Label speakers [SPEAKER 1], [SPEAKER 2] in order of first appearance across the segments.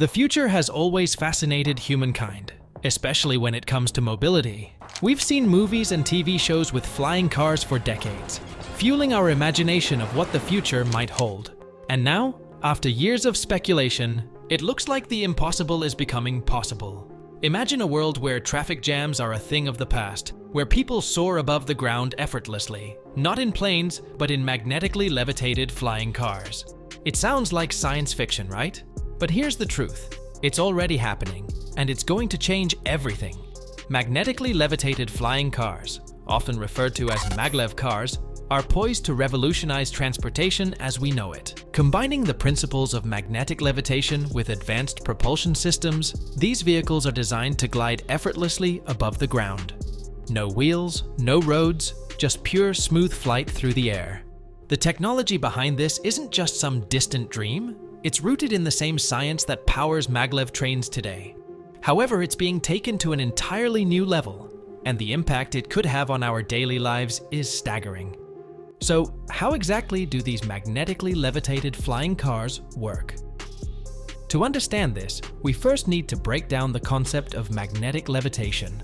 [SPEAKER 1] The future has always fascinated humankind, especially when it comes to mobility. We've seen movies and TV shows with flying cars for decades, fueling our imagination of what the future might hold. And now, after years of speculation, it looks like the impossible is becoming possible. Imagine a world where traffic jams are a thing of the past, where people soar above the ground effortlessly, not in planes, but in magnetically levitated flying cars. It sounds like science fiction, right? But here's the truth. It's already happening, and it's going to change everything. Magnetically levitated flying cars, often referred to as Maglev cars, are poised to revolutionize transportation as we know it. Combining the principles of magnetic levitation with advanced propulsion systems, these vehicles are designed to glide effortlessly above the ground. No wheels, no roads, just pure smooth flight through the air. The technology behind this isn't just some distant dream. It's rooted in the same science that powers maglev trains today. However, it's being taken to an entirely new level, and the impact it could have on our daily lives is staggering. So, how exactly do these magnetically levitated flying cars work? To understand this, we first need to break down the concept of magnetic levitation.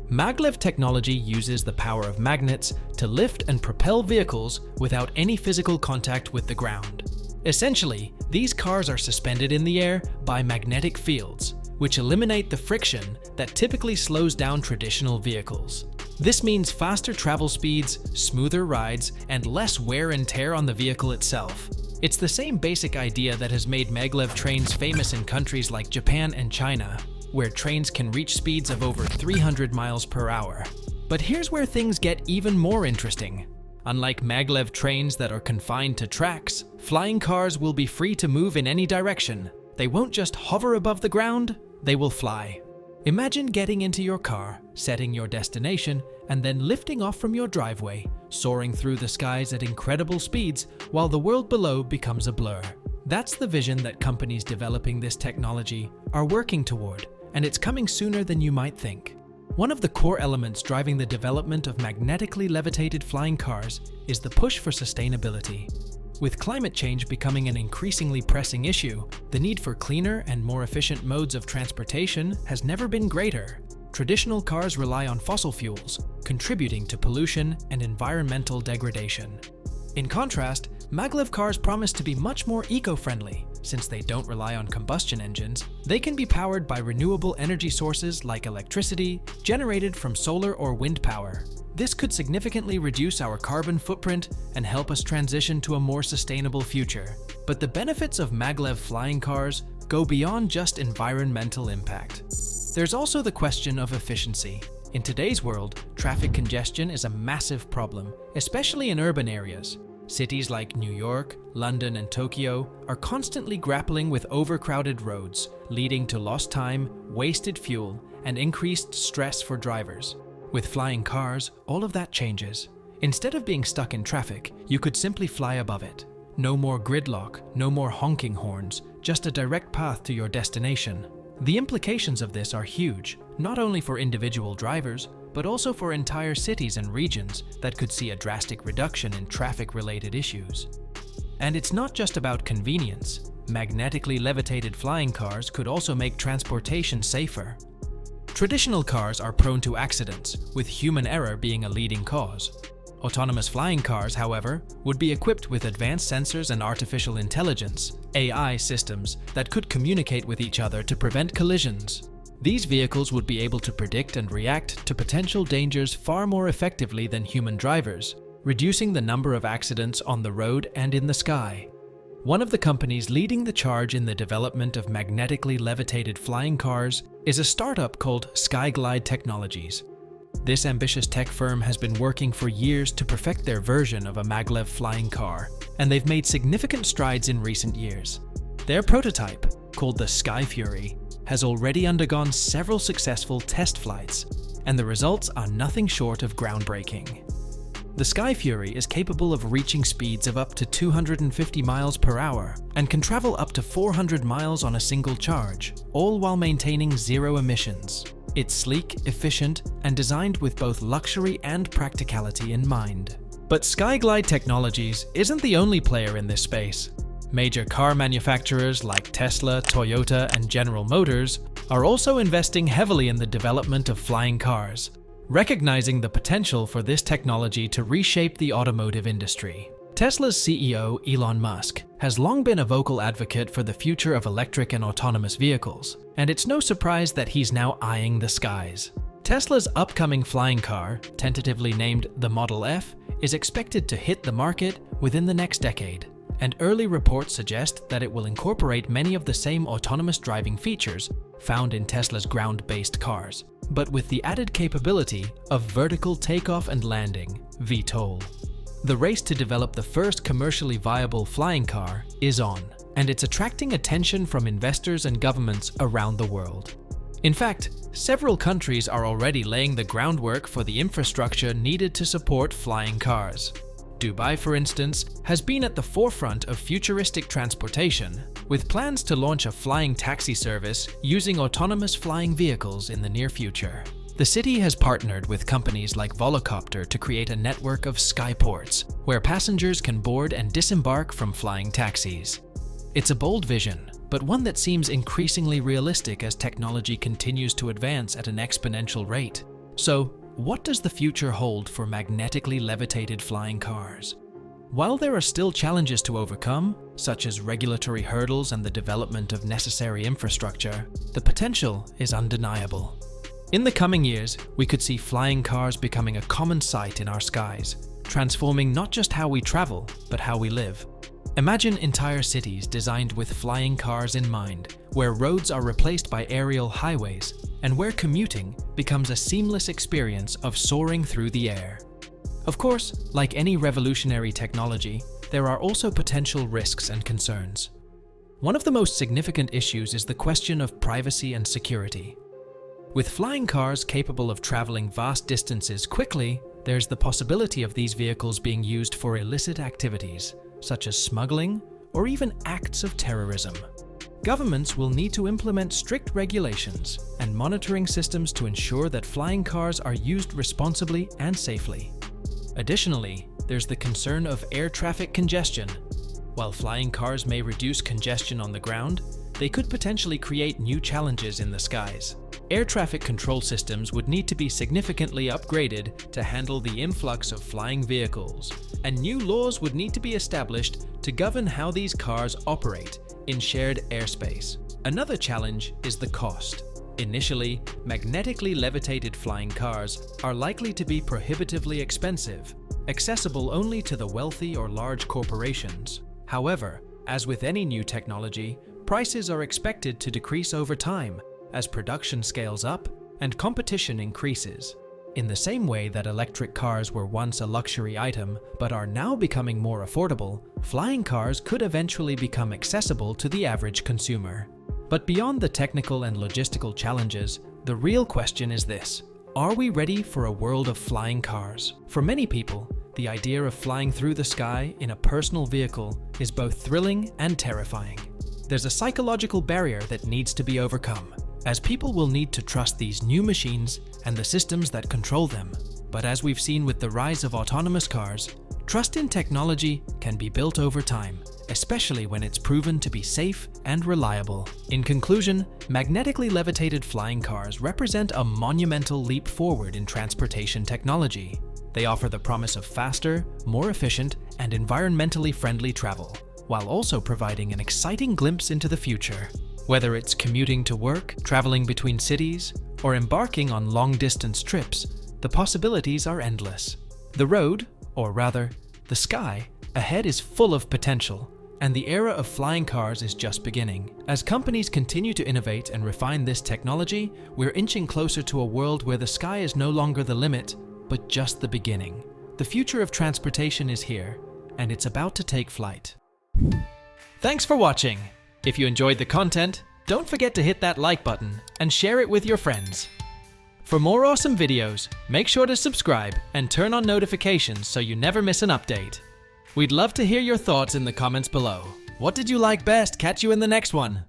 [SPEAKER 1] Maglev technology uses the power of magnets to lift and propel vehicles without any physical contact with the ground. Essentially, these cars are suspended in the air by magnetic fields, which eliminate the friction that typically slows down traditional vehicles. This means faster travel speeds, smoother rides, and less wear and tear on the vehicle itself. It's the same basic idea that has made maglev trains famous in countries like Japan and China, where trains can reach speeds of over 300 miles per hour. But here's where things get even more interesting. Unlike maglev trains that are confined to tracks, flying cars will be free to move in any direction. They won't just hover above the ground, they will fly. Imagine getting into your car, setting your destination, and then lifting off from your driveway, soaring through the skies at incredible speeds while the world below becomes a blur. That's the vision that companies developing this technology are working toward, and it's coming sooner than you might think. One of the core elements driving the development of magnetically levitated flying cars is the push for sustainability. With climate change becoming an increasingly pressing issue, the need for cleaner and more efficient modes of transportation has never been greater. Traditional cars rely on fossil fuels, contributing to pollution and environmental degradation. In contrast, maglev cars promise to be much more eco-friendly. Since they don't rely on combustion engines, they can be powered by renewable energy sources like electricity generated from solar or wind power. This could significantly reduce our carbon footprint and help us transition to a more sustainable future. But the benefits of maglev flying cars go beyond just environmental impact. There's also the question of efficiency. In today's world, traffic congestion is a massive problem, especially in urban areas. Cities like New York, London, and Tokyo are constantly grappling with overcrowded roads, leading to lost time, wasted fuel, and increased stress for drivers. With flying cars, all of that changes. Instead of being stuck in traffic, you could simply fly above it. No more gridlock, no more honking horns, just a direct path to your destination. The implications of this are huge, not only for individual drivers, but also for entire cities and regions that could see a drastic reduction in traffic-related issues. And it's not just about convenience. Magnetically levitated flying cars could also make transportation safer. Traditional cars are prone to accidents, with human error being a leading cause. Autonomous flying cars, however, would be equipped with advanced sensors and artificial intelligence, AI systems, that could communicate with each other to prevent collisions. These vehicles would be able to predict and react to potential dangers far more effectively than human drivers, reducing the number of accidents on the road and in the sky. One of the companies leading the charge in the development of magnetically levitated flying cars is a startup called SkyGlide Technologies. This ambitious tech firm has been working for years to perfect their version of a maglev flying car, and they've made significant strides in recent years. Their prototype, called the SkyFury, has already undergone several successful test flights, and the results are nothing short of groundbreaking. The SkyFury is capable of reaching speeds of up to 250 miles per hour and can travel up to 400 miles on a single charge, all while maintaining zero emissions. It's sleek, efficient, and designed with both luxury and practicality in mind. But SkyGlide Technologies isn't the only player in this space. Major car manufacturers like Tesla, Toyota, and General Motors are also investing heavily in the development of flying cars, recognizing the potential for this technology to reshape the automotive industry. Tesla's CEO, Elon Musk, has long been a vocal advocate for the future of electric and autonomous vehicles, and it's no surprise that he's now eyeing the skies. Tesla's upcoming flying car, tentatively named the Model F, is expected to hit the market within the next decade, and early reports suggest that it will incorporate many of the same autonomous driving features found in Tesla's ground-based cars, but with the added capability of vertical takeoff and landing, VTOL. The race to develop the first commercially viable flying car is on, and it's attracting attention from investors and governments around the world. In fact, several countries are already laying the groundwork for the infrastructure needed to support flying cars. Dubai, for instance, has been at the forefront of futuristic transportation, with plans to launch a flying taxi service using autonomous flying vehicles in the near future. The city has partnered with companies like Volocopter to create a network of skyports, where passengers can board and disembark from flying taxis. It's a bold vision, but one that seems increasingly realistic as technology continues to advance at an exponential rate. So, what does the future hold for magnetically levitated flying cars? While there are still challenges to overcome, such as regulatory hurdles and the development of necessary infrastructure, the potential is undeniable. In the coming years, we could see flying cars becoming a common sight in our skies, transforming not just how we travel, but how we live. Imagine entire cities designed with flying cars in mind, where roads are replaced by aerial highways, and where commuting becomes a seamless experience of soaring through the air. Of course, like any revolutionary technology, there are also potential risks and concerns. One of the most significant issues is the question of privacy and security. With flying cars capable of traveling vast distances quickly, there's the possibility of these vehicles being used for illicit activities, such as smuggling or even acts of terrorism. Governments will need to implement strict regulations and monitoring systems to ensure that flying cars are used responsibly and safely. Additionally, there's the concern of air traffic congestion. While flying cars may reduce congestion on the ground, they could potentially create new challenges in the skies. Air traffic control systems would need to be significantly upgraded to handle the influx of flying vehicles, and new laws would need to be established to govern how these cars operate in shared airspace. Another challenge is the cost. Initially, magnetically levitated flying cars are likely to be prohibitively expensive, accessible only to the wealthy or large corporations. However, as with any new technology, prices are expected to decrease over time as production scales up and competition increases. In the same way that electric cars were once a luxury item but are now becoming more affordable, flying cars could eventually become accessible to the average consumer. But beyond the technical and logistical challenges, the real question is this: are we ready for a world of flying cars? For many people, the idea of flying through the sky in a personal vehicle is both thrilling and terrifying. There's a psychological barrier that needs to be overcome, as people will need to trust these new machines and the systems that control them. But as we've seen with the rise of autonomous cars, trust in technology can be built over time, especially when it's proven to be safe and reliable. In conclusion, magnetically levitated flying cars represent a monumental leap forward in transportation technology. They offer the promise of faster, more efficient, and environmentally friendly travel, while also providing an exciting glimpse into the future. Whether it's commuting to work, traveling between cities, or embarking on long-distance trips, the possibilities are endless. The road, or rather, the sky, ahead is full of potential, and the era of flying cars is just beginning. As companies continue to innovate and refine this technology, we're inching closer to a world where the sky is no longer the limit, but just the beginning. The future of transportation is here, and it's about to take flight. Thanks for watching. If you enjoyed the content, don't forget to hit that like button and share it with your friends. For more awesome videos, make sure to subscribe and turn on notifications so you never miss an update. We'd love to hear your thoughts in the comments below. What did you like best? Catch you in the next one.